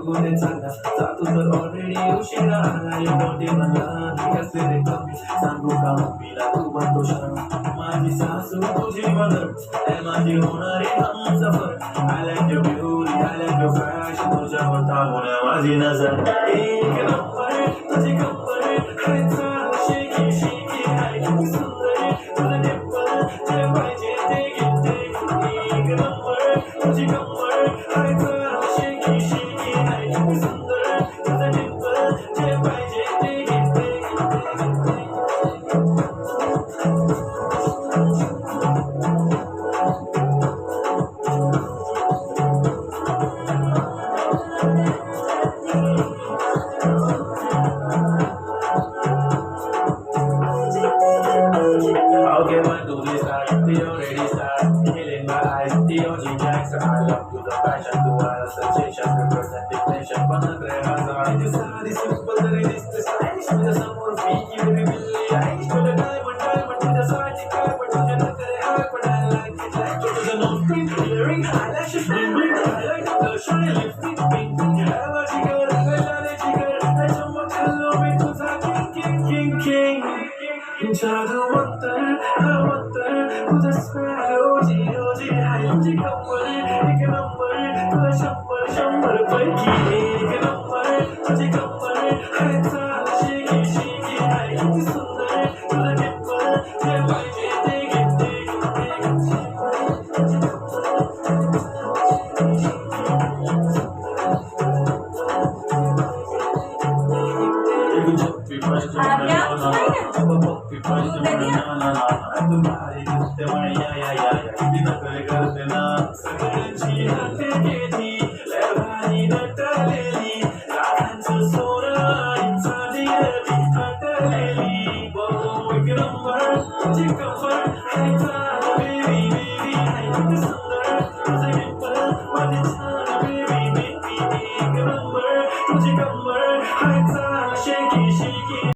गोले चालला जातो तर ऑलरेडी उशिरा आला या मोठे मला कसले रे कमी सांगू का मम्मीला तू बनतो शाळा माझी सासू तुझी मदर माझी होणारी Humsafar I like your beauty I like your fashion तुझ्यावर थांबून माझी नजर एक नंबर तुझी कंबर काय चाल शेकी शेकी आहे किती सुंदर तुझं टेम्पल जे पाहिजे ते घेते एक नंबर तुझी कंबर काय चाल शेकी शेकी आहे किती सुंदर तुझं टेम्पल जे पाहिजे ते घेते I'll get my duty start, they already start killing my eyes, the only Jackson I love to the passion, to all sensation, representing nation, but the drivers are this is simple, there is the stylish with the summer peak, you will be eyes to the diamond with the side, but you don't get it hard, but I like it to the nose green, clearing eyelashes, ring, I like the blush, I lift it, pink, have a jigger, I jump up to love it, to the king. जादूवंतर तुझं smell रोजी रोजी हाय तुझी कंबर एक number तुझं शंभर पैकी एक नंबर तुझी कंबर हाय चाल शेकी शेकी हाय किती सुंदर तुझं टेम्पल जे पाहिजे ते घेते तुम्हारी करते ना सगळ्यांची हाते घेतली लय भारी नटलेली राखांचं सोनं आणि चांदी थाटलेली बघू एक नंबर तुझी कंबर हाय चाल बेबी बेबी हाय किती सुंदर तुझं टेम्पल माझे